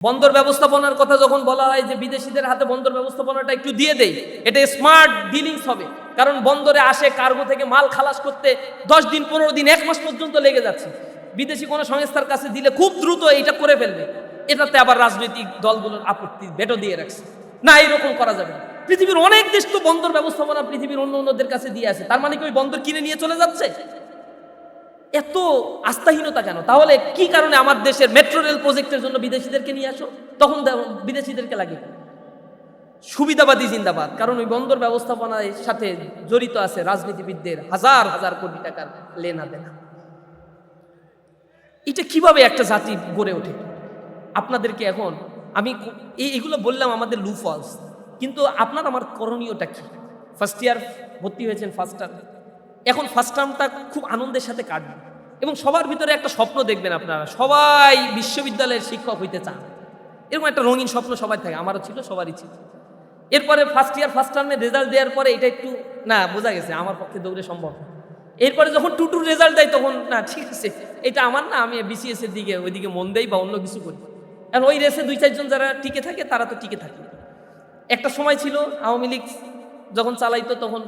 বন্দর ব্যবস্থাপনার কথা যখন বলা হয় যে বিদেশিদের হাতে বন্দর ব্যবস্থাপনাটা একটু দিয়ে দেই, এটা স্মার্ট ডিলিংস হবে। কারণ বন্দরে আসে কার্গো থেকে মাল খালাস করতে 10 দিন 15 দিন 1 মাস পর্যন্ত লেগে যাচ্ছে। বিদেশি কোনো সংস্থার কাছে দিলে খুব দ্রুত এটা করে ফেলবে। এটাতে আবার রাজনৈতিক দলগুলোর আপত্তি ভেটো দিয়ে রাখছে, না এরকম করা যাবে না। পৃথিবীর অনেক দেশ তো বন্দর ব্যবস্থাপনা পৃথিবীর অন্য অন্যদের কাছে দিয়ে আছে, তার মানে কি ওই বন্দর কিনে নিয়ে চলে যাচ্ছে? এত আস্থাহীনতা কেন? তাহলে কি কারণে আমার দেশের মেট্রো রেল প্রজেক্টের জন্য বিদেশিদেরকে নিয়ে আসো, তখন বিদেশিদেরকে লাগে? সুবিধাবাদী জিন্দাবাদ। কারণ ওই বন্দর ব্যবস্থাপনার সাথে জড়িত আছে রাজনীতিবিদদের হাজার হাজার কোটি টাকার লেনা দেনা। এটা কিভাবে একটা জাতি গড়ে ওঠে? আপনাদেরকে এখন আমি এইগুলো বললাম আমাদের লুফলস, কিন্তু আপনার আমার করণীয়টা কি? ফার্স্ট ইয়ার ভর্তি হয়েছেন, ফার্স্ট টার্ম, এখন ফার্স্ট টার্মটা খুব আনন্দের সাথে কাটবে এবং সবার ভিতরে একটা স্বপ্ন দেখবেন আপনারা, সবাই বিশ্ববিদ্যালয়ের শিক্ষক হইতে চান, এরকম একটা রঙিন স্বপ্ন সবাই থাকে, আমারও ছিল, সবারই ছিল। এরপরে ফার্স্ট ইয়ার ফার্স্ট টার্মে রেজাল্ট দেওয়ার পরে এটা একটু না বোঝা গেছে আমার পক্ষে দৌড়ে সম্ভব না। এরপরে যখন টুটুর রেজাল্ট দেয় তখন না ঠিক আছে এটা আমার না, আমি বিসিএস এর দিকে ওইদিকে মন দেই বা অন্য কিছু করি। আর ওই রেসে 2-4 জন যারা টিকে থাকে তারা তো টিকে থাকে। একটা সময় ছিল আওয়ামী লীগ যখন চালাইতো তখন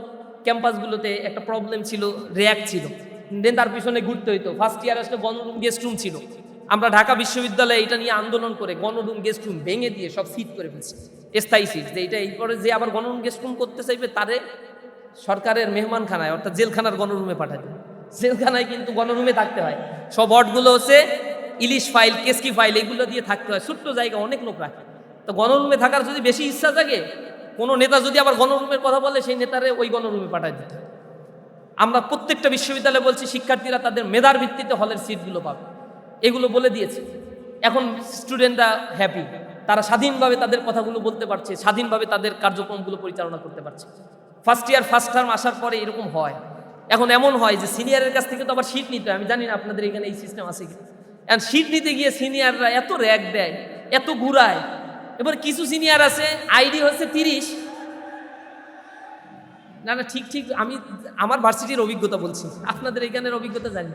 ক্যাম্পাসগুলোতে একটা প্রবলেম ছিল, র্যাক ছিল, দেন তার পিছনে ঘুরতে হইতো। ফার্স্ট ইয়ার আসলে গণরুম গেস্ট রুম ছিল, আমরা ঢাকা বিশ্ববিদ্যালয়ে এটা নিয়ে আন্দোলন করে গণরুম গেস্ট রুম ভেঙে দিয়ে সব সিট করে ফেলছি, স্থায়ী সিট। যে এটা এরপরে যে আবার গণরুম গেস্ট রুম করতে চাইবে তারে সরকারের মেহমানখানায় অর্থাৎ জেলখানার গণরুমে পাঠাবে। জেলখানায় কিন্তু গণরুমে থাকতে হয়, সব ওয়ার্ডগুলো হচ্ছে ইলিশ ফাইল, কেসকি ফাইল, এগুলো দিয়ে থাকতে হয়, ছোট্ট জায়গা, অনেক লোক রাখে। তো গণরুমে থাকার যদি বেশি ইচ্ছা থাকে, কোনো নেতা যদি আবার গণরুমের কথা বলে সেই নেতারে ওই গণরুমে পাঠায় দিতে হয়। আমরা প্রত্যেকটা বিশ্ববিদ্যালয়ে বলছি শিক্ষার্থীরা তাদের মেধার ভিত্তিতে হলের সিটগুলো পাবে, এগুলো বলে দিয়েছি। এখন স্টুডেন্টরা হ্যাপি, তারা স্বাধীনভাবে তাদের কথাগুলো বলতে পারছে, স্বাধীনভাবে তাদের কার্যক্রমগুলো পরিচালনা করতে পারছে। ফার্স্ট ইয়ার ফার্স্ট টার্ম আসার পরে এরকম হয়। এখন এমন হয় যে সিনিয়রের কাছ থেকে তো আবার সিট নিতে হয়, আমি জানি না আপনাদের এখানে এই সিস্টেম আছে কি। এখন সিট নিতে গিয়ে সিনিয়ররা এত র্যাক দেয়, এত ঘুরায়। এবার কিছু সিনিয়র আছে আইডি হচ্ছে 30, না না ঠিক ঠিক আমি আমার ভার্সিটির অভিজ্ঞতা বলছি, আপনাদের এখানের অভিজ্ঞতা জানি।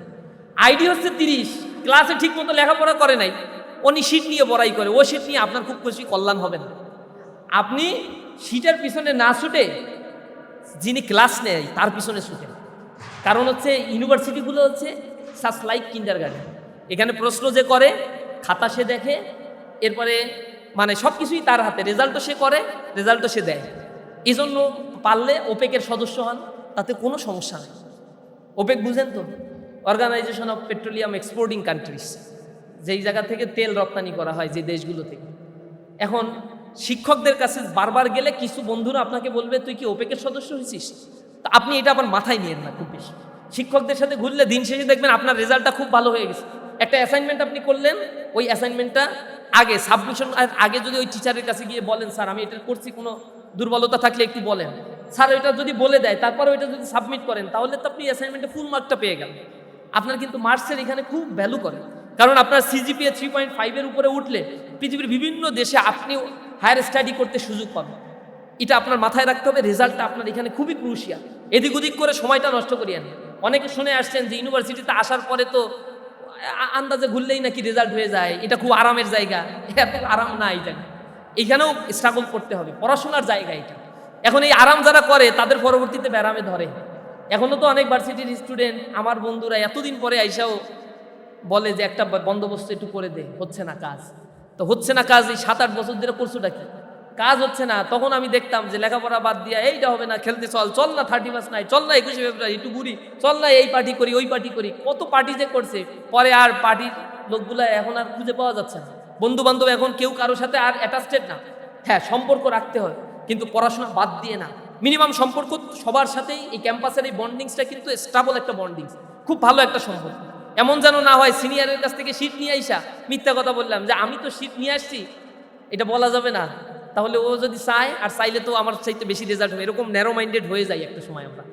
আইডি হচ্ছে 30, ক্লাসে ঠিক মতো লেখাপড়া করে নাই, উনি সিট নিয়ে বড়াই করে, ও সিট নিয়ে আপনার খুব বেশি কল্যাণ হবে না। আপনি সিটের পিছনে না ছুটে যিনি ক্লাস নেয় তার পিছনে ছুটেন। কারণ হচ্ছে ইউনিভার্সিটিগুলো হচ্ছে সাস লাইক কিন্ডারগার্টেন, এখানে প্রশ্ন যে করে খাতা সে দেখে, এরপরে মানে সব কিছুই তার হাতে, রেজাল্টও সে করে, রেজাল্টও সে দেয়। এই জন্য পারলে ওপেকের সদস্য হন, তাতে কোনো সমস্যা নেই। ওপেক বুঝেন তো, organization of petroleum exporting countries, যেই জায়গা থেকে তেল রপ্তানি করা হয় যে দেশগুলো থেকে। এখন শিক্ষকদের কাছে বারবার গেলে কিছু বন্ধুরা আপনাকে বলবে তুই কি ওপেকের সদস্য হয়েছিস, তো আপনি এটা আবার মাথায় নিয়েন না খুব বেশি। শিক্ষকদের সাথে ঘুরলে দিন শেষে দেখবেন আপনার রেজাল্টটা খুব ভালো হয়ে গেছে। একটা অ্যাসাইনমেন্ট আপনি করলেন, ওই অ্যাসাইনমেন্টটা আগে সাবমিশন আগে যদি ওই টিচারের কাছে গিয়ে বলেন স্যার আমি এটা করছি, কোনো দুর্বলতা থাকলে একটু বলেন, স্যার ওইটা যদি বলে দেয় তারপরে ওইটা যদি সাবমিট করেন তাহলে তো আপনি অ্যাসাইনমেন্টে ফুল মার্কটা পেয়ে গেলেন। আপনার কিন্তু মার্কসের এখানে খুব ভ্যালু করে, কারণ আপনার সিজিপিএ 3.5-এর উপরে উঠলে পৃথিবীর বিভিন্ন দেশে আপনি হায়ার স্টাডি করতে সুযোগ পাবেন। এটা আপনার মাথায় রাখতে হবে, রেজাল্টটা আপনার এখানে খুবই ক্রুশিয়াল। এদিক ওদিক করে সময়টা নষ্ট করিয়েন। অনেকে শুনে আসছেন যে ইউনিভার্সিটিতে আসার পরে তো আন্দাজে ঘুরলেই নাকি রেজাল্ট হয়ে যায়, এটা খুব আরামের জায়গা। এত আরাম না, এটা এখানেও স্ট্রাগল করতে হবে, পড়াশোনার জায়গা এটা। এখন এই আরাম যারা করে তাদের পরবর্তীতে ব্যারামে ধরে। এখনও তো অনেক ভার্সিটির স্টুডেন্ট আমার বন্ধুরা এতদিন পরে আইসাও বলে যে একটা বন্দোবস্ত একটু করে দে, হচ্ছে না কাজ। তো হচ্ছে না কাজ, এই 7-8 বছর ধরে করছোটা কি, কাজ হচ্ছে না। তখন আমি দেখতাম যে লেখাপড়া বাদ দিয়া এইটা হবে না, খেলতে চল, চল না 31 নাই, চল না 21শে ফেব্রুয়ারি একটু ঘুরি, চল না এই পার্টি করি ওই পার্টি করি, কত পার্টি যে করছে। পরে আর পার্টির লোকগুলা এখন আর খুঁজে পাওয়া যাচ্ছে না। বন্ধু বান্ধব এখন কেউ কারোর সাথে আর অ্যাটাচড না। হ্যাঁ সম্পর্ক রাখতে হয়, কিন্তু পড়াশোনা বাদ দিয়ে না। মিনিমাম সম্পর্ক সবার সাথেই, এই ক্যাম্পাসের এই বন্ডিংসটা কিন্তু স্টেবল একটা বন্ডিংস, খুব ভালো একটা সম্পর্ক। এমন যেন না হয় সিনিয়রের কাছ থেকে সিট নিয়ে আইসা মিথ্যা কথা বললাম যে আমি তো সিট নিয়ে আসছি, এটা বলা যাবে না। তাহলে ও যদি চায় আর চাইলে তো আমার চাইতে বেশি রেজাল্ট হবে, এরকম ন্যারো মাইন্ডেড হয়ে যায় একটা সময়। আমরা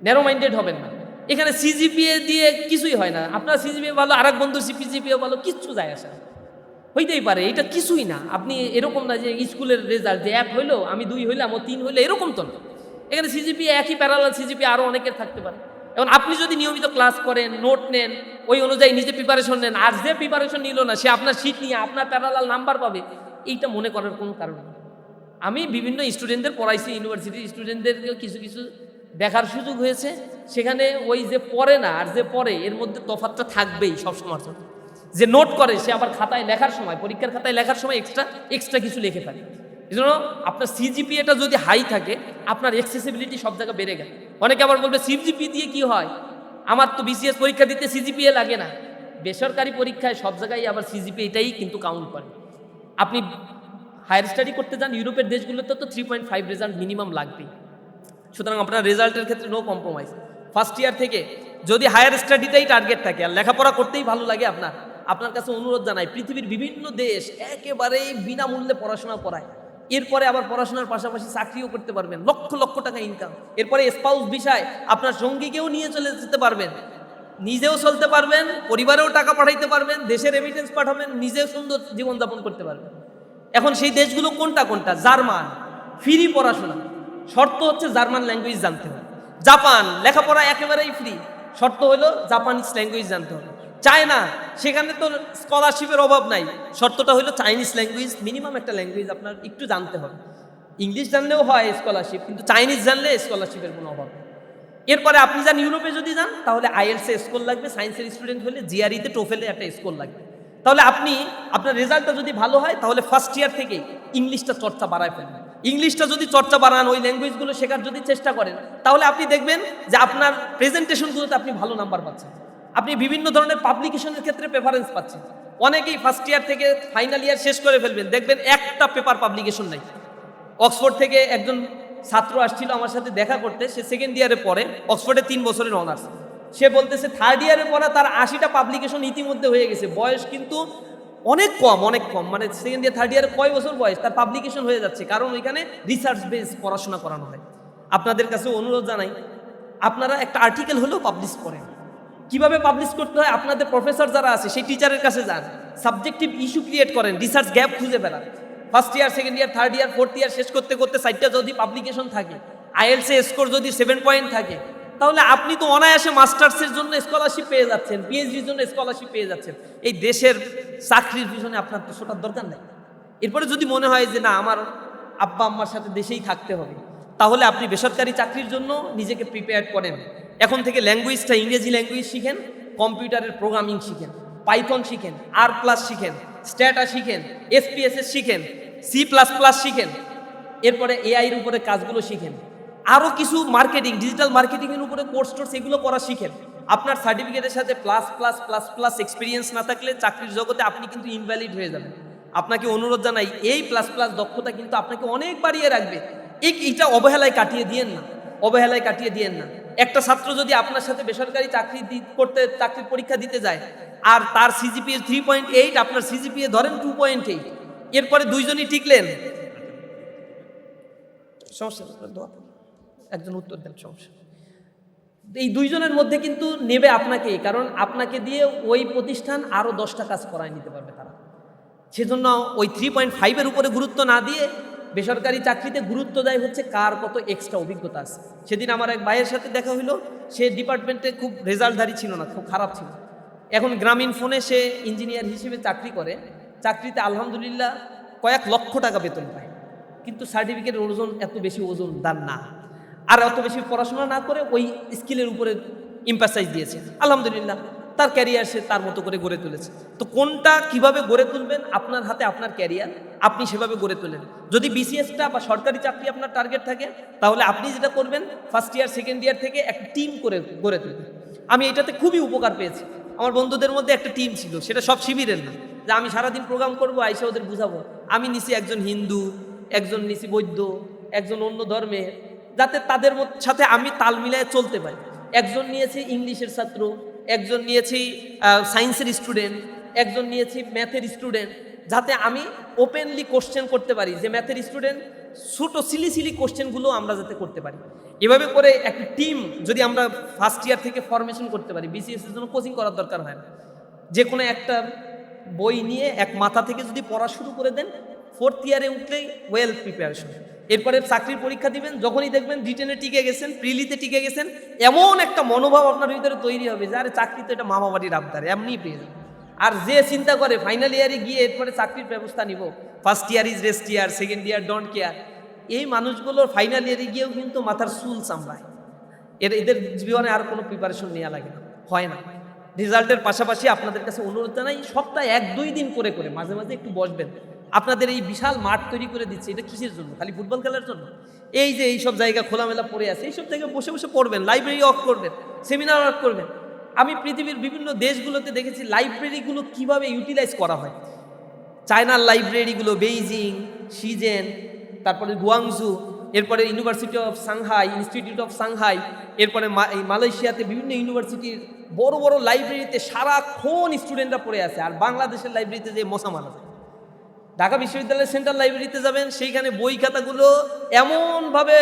ন্যারো মাইন্ডেড হবেন না। এখানে সিজিপিএ দিয়ে কিছুই হয় না। আপনার সিজিপিএ ভালো, আর এক বন্ধু সিজিপিএ ভালো, কিচ্ছু যায় আসা হইতেই পারে, এটা কিছুই না। আপনি এরকম না যে স্কুলের রেজাল্ট যে 1 হইলো আমি 2 হইলাম ও 3 হইলো, এরকম তো না। এখানে সিজিপিএ একই প্যারালাল সিজিপিএ আরও অনেকের থাকতে পারে। এখন আপনি যদি নিয়মিত ক্লাস করেন, নোট নেন, ওই অনুযায়ী নিজে প্রিপারেশন নেন, আর যে প্রিপারেশন নিল না সে আপনার শীট নিয়ে আপনার প্যারালাল নাম্বার পাবে, এইটা মনে করার কোনো কারণ নেই। আমি বিভিন্ন স্টুডেন্টদের পড়াইছি, ইউনিভার্সিটির স্টুডেন্টদেরকেও কিছু কিছু দেখার সুযোগ হয়েছে, সেখানে ওই যে পড়ে না আর যে পড়ে এর মধ্যে তফাৎটা থাকবেই সবসময়। যে নোট করে সে আবার খাতায় লেখার সময়, পরীক্ষার খাতায় লেখার সময় এক্সট্রা কিছু লিখে ফেলে। এই জন্য আপনার সিজিপিএটা যদি হাই থাকে আপনার অ্যাক্সেসিবিলিটি সব জায়গায় বেড়ে গেল। অনেকে আবার বলবে সিজিপি দিয়ে কি হয়, আমার তো বিসিএস পরীক্ষা দিতে সিজিপিএ লাগে না। বেসরকারি পরীক্ষায় সব জায়গায় আবার সিজিপিএটাই কিন্তু কাউন্ট করে। আপনি হায়ার স্টাডি করতে যান ইউরোপের দেশগুলোতে তো 3.5 রেজাল্ট মিনিমাম লাগবেই। সুতরাং আপনার রেজাল্টের ক্ষেত্রে নো কম্প্রোমাইজ। ফার্স্ট ইয়ার থেকে যদি হায়ার স্টাডিটাই টার্গেট থাকে আর লেখাপড়া করতেই ভালো লাগে আপনার কাছে অনুরোধ জানাই, পৃথিবীর বিভিন্ন দেশ একেবারেই বিনামূল্যে পড়াশোনা করায়। এরপরে আবার পড়াশোনার পাশাপাশি চাকরিও করতে পারবেন, লক্ষ লক্ষ টাকা ইনকাম। এরপরে স্পাউস ভিসায় আপনার সঙ্গীকেও নিয়ে চলে যেতে পারবেন, নিজেও চলতে পারবেন, পরিবারেও টাকা পাঠাইতে পারবেন, দেশে রেমিটেন্স পাঠাবেন, নিজেও সুন্দর জীবনযাপন করতে পারবেন। এখন সেই দেশগুলো কোনটা কোনটা? জার্মান, ফ্রি পড়াশোনা, শর্ত হচ্ছে জার্মান ল্যাঙ্গুয়েজ জানতে হবে। জাপান, লেখাপড়া একেবারেই ফ্রি, শর্ত হলো জাপানিজ ল্যাঙ্গুয়েজ জানতে হবে। চায়না, সেখানে তো স্কলারশিপের অভাব নাই, শর্তটা হলো চাইনিজ ল্যাঙ্গুয়েজ, মিনিমাম একটা ল্যাঙ্গুয়েজ আপনার একটু জানতে হবে। ইংলিশ জানলেও হয় স্কলারশিপ, কিন্তু চাইনিজ জানলে স্কলারশিপের কোনো অভাব নেই। এরপরে আপনি যান ইউরোপে যদি যান তাহলে আইএলসে স্কোর লাগবে, সায়েন্সের স্টুডেন্ট হলে জিআরইতে টোফেলে একটা স্কোর লাগবে। তাহলে আপনি আপনার রেজাল্টটা যদি ভালো হয় তাহলে ফার্স্ট ইয়ার থেকেই ইংলিশটা চর্চা বাড়ায় ফেলবেন। ইংলিশটা যদি চর্চা বাড়ান, ওই ল্যাঙ্গুয়েজগুলো শেখার যদি চেষ্টা করেন, তাহলে আপনি দেখবেন যে আপনার প্রেজেন্টেশনগুলোতে আপনি ভালো নাম্বার পাচ্ছেন, আপনি বিভিন্ন ধরনের পাবলিকেশনের ক্ষেত্রে প্রেফারেন্স পাচ্ছেন। অনেকেই ফার্স্ট ইয়ার থেকে ফাইনাল ইয়ার শেষ করে ফেলবেন, দেখবেন একটা পেপার পাবলিকেশন নাই। অক্সফোর্ড থেকে একজন ছাত্র আসছিল আমার সাথে দেখা করতে, সে সেকেন্ড ইয়ারে পড়ে, অক্সফোর্ডে 3 বছরের অনার্স। সে বলতেছে থার্ড ইয়ারে পড়া তার 80টা পাবলিকেশন ইতিমধ্যে হয়ে গেছে, বয়স কিন্তু অনেক কম, মানে সেকেন্ড ইয়ার থার্ড ইয়ারে কয় বছর বয়স, তার পাবলিকেশন হয়ে যাচ্ছে, কারণ ওইখানে রিসার্চ বেস পড়াশোনা করানো হয়। আপনাদের কাছে অনুরোধ জানাই, আপনারা একটা আর্টিকেল হলেও পাবলিশ করেন। কিভাবে পাবলিশ করতে হয়, আপনাদের প্রফেসর যারা আছে সেই টিচারের কাছে যান, সাবজেক্টিভ ইস্যু ক্রিয়েট করেন, রিসার্চ গ্যাপ খুঁজে বেড়ান। First year, second year, third year, fourth year শেষ করতে করতে 4টা যদি পাবলিকেশন থাকে, আইএলসে স্কোর যদি 7 পয়েন্ট থাকে, তাহলে আপনি তো অনায়াসে মাস্টার্সের জন্য স্কলারশিপ পেয়ে যাচ্ছেন, পিএইচডির জন্য স্কলারশিপ পেয়ে যাচ্ছেন। এই দেশের চাকরির পিছনে আপনার তো ছোটার দরকার নেই। এরপরে যদি মনে হয় যে না আমার আব্বা আম্মার সাথে দেশেই থাকতে হবে, তাহলে আপনি বেসরকারি চাকরির জন্য নিজেকে প্রিপেয়ার করেন। এখন থেকে ল্যাঙ্গুয়েজটা ইংরেজি ল্যাঙ্গুয়েজ শিখেন, কম্পিউটারের প্রোগ্রামিং শিখেন, পাইথন শিখেন, R+ শিখেন, স্ট্যাটা শিখেন, SPSS শিখেন, C++ শিখেন। এরপরে এআইয়ের উপরে কাজগুলো শিখেন, আরও কিছু মার্কেটিং, ডিজিটাল মার্কেটিংয়ের উপরে কোর্স এগুলো করা শিখেন। আপনার সার্টিফিকেটের সাথে প্লাস এক্সপিরিয়েন্স না থাকলে চাকরির জগতে আপনি কিন্তু ইনভ্যালিড হয়ে যাবেন। আপনাকে অনুরোধ জানাই, এই প্লাস দক্ষতা কিন্তু আপনাকে অনেক বাড়িয়ে রাখবে। এইটা অবহেলায় কাটিয়ে দিয়েন না। একটা ছাত্র যদি আপনার সাথে বেসরকারি চাকরির পরীক্ষা দিতে যায় আর তার সিজিপিএ 3.8, আপনার সিজিপিএ ধরেন 2.8, এরপরে দুইজনই টিকলেন, সমস্যা একজন উত্তর দেন, সমস্যা এই দুইজনের মধ্যে কিন্তু নেবে আপনাকে, কারণ আপনাকে দিয়ে ওই প্রতিষ্ঠান আরও 10টা কাজ করায় নিতে পারবে তারা। সেজন্য ওই 3.5-এর উপরে গুরুত্ব না দিয়ে বেসরকারি চাকরিতে গুরুত্ব দেয় হচ্ছে কার কত এক্সট্রা অভিজ্ঞতা আছে। সেদিন আমার এক ভাইয়ের সাথে দেখা হইলো, সে ডিপার্টমেন্টে খুব রেজাল্টধারী ছিল না, খুব খারাপ ছিল। এখন গ্রামীণ ফোনে সে ইঞ্জিনিয়ার হিসেবে চাকরি করে, চাকরিতে আলহামদুলিল্লাহ কয়েক লক্ষ টাকা বেতন পায়, কিন্তু সার্টিফিকেটের ওজন এত বেশি দান না, আর অত বেশি পড়াশোনা না করে ওই স্কিলের উপরে এমফাসাইজ দিয়েছে। আলহামদুলিল্লাহ তার ক্যারিয়ার সে তার মতো করে গড়ে তুলেছে। তো কোনটা কিভাবে গড়ে তুলবেন, আপনার হাতে, আপনার ক্যারিয়ার, আপনি সেভাবে গড়ে তোলেন। যদি বিসিএসটা বা সরকারি চাকরি আপনার টার্গেট থাকে, তাহলে আপনি যেটা করবেন ফার্স্ট ইয়ার, সেকেন্ড ইয়ার থেকে একটা টিম করে গড়ে তুলবেন। আমি এটাতে খুবই উপকার পেয়েছি। আমার বন্ধুদের মধ্যে একটা টিম ছিল, সেটা সব শিবিরের না, যে আমি সারাদিন প্রোগ্রাম করবো, আইসা ওদের বুঝাবো। আমি নিছি একজন হিন্দু, একজন নিছি বৌদ্ধ, একজন অন্য ধর্মের, যাতে তাদের সাথে আমি তাল মিলায় চলতে পারি। একজন নিয়েছি ইংলিশের ছাত্র, একজন নিয়েছি সায়েন্সের স্টুডেন্ট, একজন নিয়েছি ম্যাথের স্টুডেন্ট, যাতে আমি ওপেনলি কোশ্চেন করতে পারি, যে ম্যাথের স্টুডেন্ট ছোটো সিলি কোশ্চেনগুলো আমরা যাতে করতে পারি। এভাবে করে একটা টিম যদি আমরা ফার্স্ট ইয়ার থেকে ফরমেশন করতে পারি, বিসিএস এর জন্য কোচিং করার দরকার হয় না। যে কোনো একটা বই নিয়ে এক মাথা থেকে যদি পড়া শুরু করে দেন, 4th ইয়ারে উঠলেই ওয়েল প্রিপারেশন। এরপরে চাকরির পরীক্ষা দিবেন, যখনই দেখবেন রিটেনে টিকে গেছেন, প্রিলিতে টিকে গেছেন, এমন একটা মনোভাব আপনার ভিতরে তৈরি হবে যে আরে চাকরি তো এটা মামা বাড়ির আবদার, এমনিই পেয়ে যাবে। আর যে চিন্তা করে ফাইনাল ইয়ারে গিয়ে এরপরে চাকরির ব্যবস্থা নিব, first year is rest year, second year don't care, এই মানুষগুলোর ফাইনাল ইয়ারে গিয়েও কিন্তু মাথার চুল চামড়ায়। এদের জীবনে আর কোনো প্রিপারেশন নেওয়া লাগে না, হয় না। রেজাল্টের পাশাপাশি আপনাদের কাছে অনুরোধ জানাই, সপ্তাহে 1-2 দিন করে করে মাঝে মাঝে একটু বসবেন। আপনাদের এই বিশাল মাঠ তৈরি করে দিচ্ছে, এটা কিসের জন্য? খালি ফুটবল খেলার জন্য? এই যে এইসব জায়গা খোলামেলা পড়ে আছে, এইসব জায়গায় বসে বসে পড়বেন, লাইব্রেরি ওয়ার্ক করবেন, সেমিনার ওয়ার্ক করবেন। আমি পৃথিবীর বিভিন্ন দেশগুলোতে দেখেছি লাইব্রেরিগুলো কিভাবে ইউটিলাইজ করা হয়। চায়নার লাইব্রেরিগুলো, বেইজিং, শিজেন, তারপরে গুয়াংজু, এরপরে university of Shanghai, institute of Shanghai, এরপরে মালয়েশিয়াতে বিভিন্ন ইউনিভার্সিটির বড় বড় লাইব্রেরিতে সারাক্ষণ স্টুডেন্টরা পড়ে আছে। আর বাংলাদেশের লাইব্রেরিতে যে মশা মারা যায়। ঢাকা বিশ্ববিদ্যালয়ের সেন্ট্রাল লাইব্রেরিতে যাবেন, সেইখানে বই খাতাগুলো এমনভাবে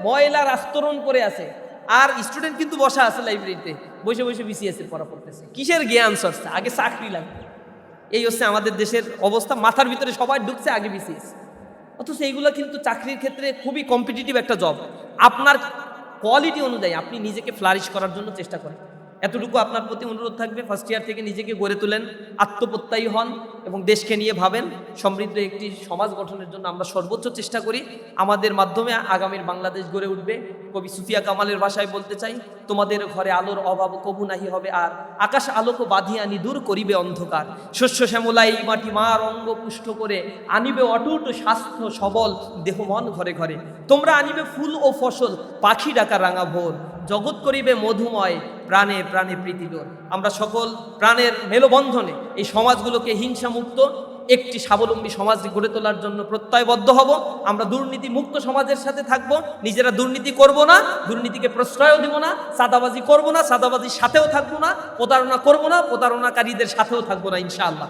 ময়লার আস্তরণ করে আছে, আর স্টুডেন্ট কিন্তু বসা আছে লাইব্রেরিতে, বসে বসে বিসিএসের পড়া পড়তেছে। কিসের জ্ঞান চর্চা? আগে চাকরি লাগবে। এই হচ্ছে আমাদের দেশের অবস্থা, মাথার ভিতরে সবাই ঢুকছে আগে বিসিএস। অথচ এইগুলো কিন্তু চাকরির ক্ষেত্রে খুবই কম্পিটিটিভ একটা জব। আপনার কোয়ালিটি অনুযায়ী আপনি নিজেকে ফ্লারিশ করার জন্য চেষ্টা করেন। এতটুকু আপনার প্রতি অনুরোধ থাকবে, ফার্স্ট ইয়ার থেকে নিজেকে গড়ে তোলেন, আত্মপ্রত্যয়ী হন এবং দেশকে নিয়ে ভাবেন। সমৃদ্ধ একটি সমাজ গঠনের জন্য আমরা সর্বোচ্চ চেষ্টা করি। আমাদের মাধ্যমে আগামীর বাংলাদেশ গড়ে উঠবে। কবি সুফিয়া কামালের ভাষায় বলতে চাই, তোমাদের ঘরে আলোর অভাব কবু নাহি হবে আর, আকাশ আলোক বাঁধিয়া নিদূর করিবে অন্ধকার, শস্য শ্যামলাই মাটি মার অঙ্গ পুষ্ট করে, আনিবে অটুট স্বাস্থ্য সবল দেহ মন ঘরে ঘরে, তোমরা আনিবে ফুল ও ফসল, পাখি ডাকা রাঙা ভোর, জগৎ করিবে মধুময়, প্রাণে প্রাণে প্রীতিডোর। আমরা সকল প্রাণের মেলবন্ধনে এই সমাজগুলোকে হিংসামুক্ত একটি স্বাবলম্বী সমাজ গড়ে তোলার জন্য প্রত্যয়বদ্ধ হব। আমরা দুর্নীতি মুক্ত সমাজের সাথে থাকব, নিজেরা দুর্নীতি করব না, দুর্নীতিকে প্রশ্রয়ও দিব না, চাঁদাবাজি করব না, চাঁদাবাজির সাথেও থাকবো না, প্রতারণা করব না, প্রতারণাকারীদের সাথেও থাকবো না ইনশাআল্লাহ।